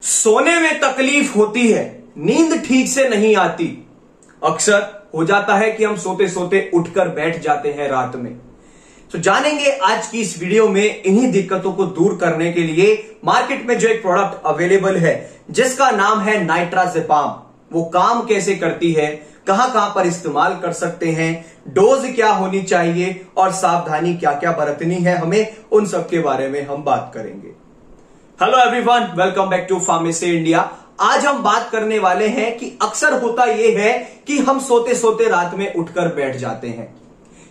सोने में तकलीफ होती है, नींद ठीक से नहीं आती। अक्सर हो जाता है कि हम सोते सोते उठकर बैठ जाते हैं रात में। तो जानेंगे आज की इस वीडियो में इन्हीं दिक्कतों को दूर करने के लिए मार्केट में जो एक प्रोडक्ट अवेलेबल है जिसका नाम है नाइट्राजेपाम। वो काम कैसे करती है, कहां कहां पर इस्तेमाल कर सकते हैं, डोज क्या होनी चाहिए और सावधानी क्या क्या बरतनी है हमें, उन सब के बारे में हम बात करेंगे। Hello everyone, welcome back to pharmacy India. आज हम बात करने वाले हैं कि अक्सर होता यह है कि हम सोते सोते रात में उठकर बैठ जाते हैं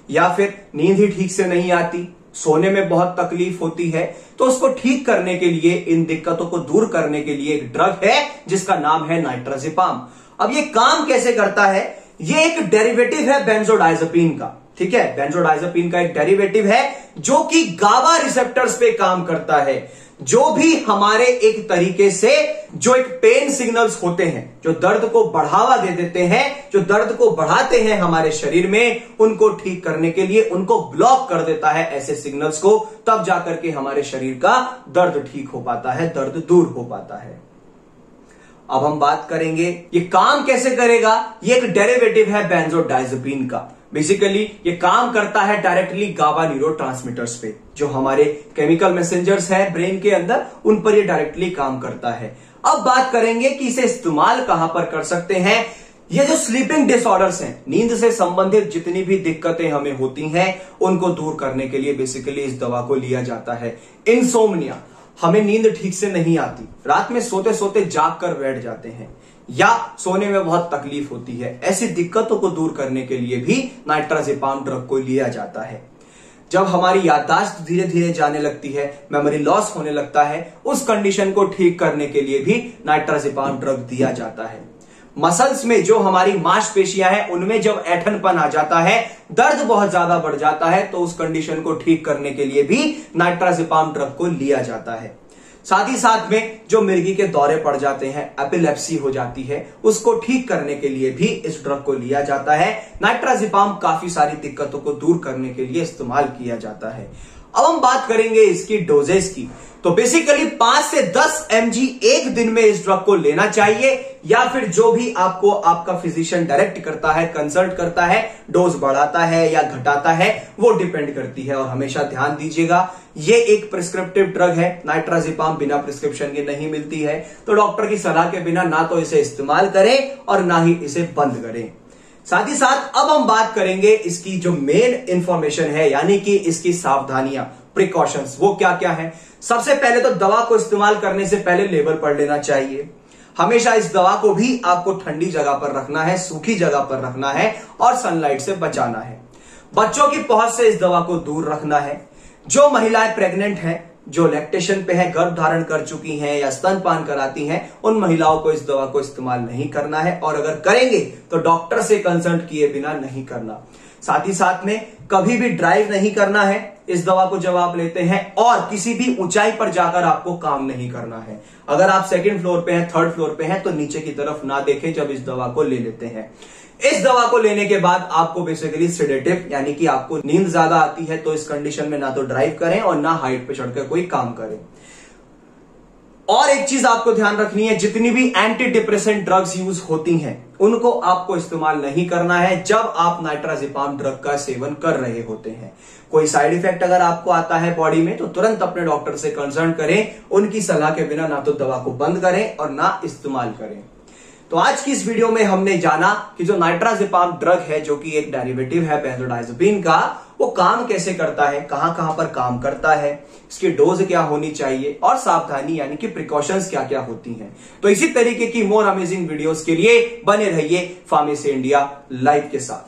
या फिर नींद ही ठीक से नहीं आती, सोने में बहुत तकलीफ होती है। तो उसको ठीक करने के लिए, इन दिक्कतों को दूर करने के लिए एक ड्रग है जिसका नाम है नाइट्राजेपाम। अब ये काम कैसे करता है? ये एक डेरिवेटिव है बेंजोडाइजेपिन का। ठीक है, बेंजोडाइजेपिन का एक डेरिवेटिव है जो कि गाबा रिसेप्टर्स पे काम करता है। जो भी हमारे एक तरीके से जो एक पेन सिग्नल्स होते हैं, जो दर्द को बढ़ावा दे देते हैं, जो दर्द को बढ़ाते हैं हमारे शरीर में, उनको ठीक करने के लिए उनको ब्लॉक कर देता है ऐसे सिग्नल्स को। तब जाकर के हमारे शरीर का दर्द ठीक हो पाता है, दर्द दूर हो पाता है। अब हम बात करेंगे ये काम कैसे करेगा। ये एक डेरिवेटिव है बेंजोडाइजेपिन का। बेसिकली ये काम करता है डायरेक्टली गाबा न्यूरोट्रांसमीटर्स पे, जो हमारे केमिकल मैसेंजर्स हैं ब्रेन के अंदर, उन पर ये डायरेक्टली काम करता है। अब बात करेंगे कि इसे इस्तेमाल कहां पर कर सकते हैं। ये जो स्लीपिंग डिसऑर्डर्स हैं, नींद से संबंधित जितनी भी दिक्कतें हमें होती हैं, उनको दूर करने के लिए बेसिकली इस दवा को लिया जाता है। इंसोम्निया, हमें नींद ठीक से नहीं आती, रात में सोते सोते जाग कर बैठ जाते हैं या सोने में बहुत तकलीफ होती है, ऐसी दिक्कतों को दूर करने के लिए भी नाइट्राजेपाम ड्रग को लिया जाता है। जब हमारी याददाश्त धीरे धीरे जाने लगती है, मेमोरी लॉस होने लगता है, उस कंडीशन को ठीक करने के लिए भी नाइट्राजेपाम ड्रग दिया जाता है। मसल्स में जो हमारी मांसपेशियां हैं, उनमें जब ऐंठनपन आ जाता है, दर्द बहुत ज्यादा बढ़ जाता है, तो उस कंडीशन को ठीक करने के लिए भी नाइट्राजेपाम ड्रग को लिया जाता है। साथ ही साथ में जो मिर्गी के दौरे पड़ जाते हैं, एपिलेप्सी हो जाती है, उसको ठीक करने के लिए भी इस ड्रग को लिया जाता है। नाइट्राजेपाम काफी सारी दिक्कतों को दूर करने के लिए इस्तेमाल किया जाता है। अब हम बात करेंगे इसकी डोजेस की। तो बेसिकली 5 से 10 mg एक दिन में इस ड्रग को लेना चाहिए, या फिर जो भी आपको आपका फिजिशियन डायरेक्ट करता है, कंसल्ट करता है, डोज बढ़ाता है या घटाता है, वो डिपेंड करती है। और हमेशा ध्यान दीजिएगा, ये एक प्रिस्क्रिप्टिव ड्रग है। नाइट्राजेपाम बिना प्रिस्क्रिप्शन के नहीं मिलती है, तो डॉक्टर की सलाह के बिना ना तो इसे इस्तेमाल करें और ना ही इसे बंद करें। साथ ही साथ अब हम बात करेंगे इसकी जो मेन इंफॉर्मेशन है, यानी कि इसकी सावधानियां, प्रिकॉशंस, वो क्या क्या है। सबसे पहले तो दवा को इस्तेमाल करने से पहले लेबल पढ़ लेना चाहिए। हमेशा इस दवा को भी आपको ठंडी जगह पर रखना है, सूखी जगह पर रखना है और सनलाइट से बचाना है। बच्चों की पहुंच से इस दवा को दूर रखना है। जो महिलाएं प्रेग्नेंट हैं, जो लैक्टेशन पे है, गर्भ धारण कर चुकी हैं या स्तनपान कराती हैं, उन महिलाओं को इस दवा को इस्तेमाल नहीं करना है, और अगर करेंगे तो डॉक्टर से कंसल्ट किए बिना नहीं करना। साथ ही साथ में कभी भी ड्राइव नहीं करना है इस दवा को जब आप लेते हैं, और किसी भी ऊंचाई पर जाकर आपको काम नहीं करना है। अगर आप 2nd फ्लोर पे हैं, 3rd फ्लोर पे हैं, तो नीचे की तरफ ना देखें जब इस दवा को ले लेते हैं। इस दवा को लेने के बाद आपको बेसिकली सेडेटिव, यानी कि आपको नींद ज्यादा आती है, तो इस कंडीशन में ना तो ड्राइव करें और ना हाइट पे चढ़कर कोई काम करें। और एक चीज आपको ध्यान रखनी है, जितनी भी एंटी डिप्रेसेंट ड्रग्स यूज होती हैं, उनको आपको इस्तेमाल नहीं करना है जब आप नाइट्राजेपाम ड्रग का सेवन कर रहे होते हैं। कोई साइड इफेक्ट अगर आपको आता है बॉडी में, तो तुरंत अपने डॉक्टर से कंसल्ट करें। उनकी सलाह के बिना ना तो दवा को बंद करें और ना इस्तेमाल करें। तो आज की इस वीडियो में हमने जाना कि जो नाइट्राजेपाम ड्रग है, जो कि एक डेरिवेटिव है बेंजोडाइजेपिन का, वो काम कैसे करता है, कहां कहां पर काम करता है, इसकी डोज क्या होनी चाहिए और सावधानी यानी कि प्रिकॉशंस क्या क्या होती हैं। तो इसी तरीके की मोर अमेजिंग वीडियोस के लिए बने रहिए फार्मेसी इंडिया लाइव के साथ।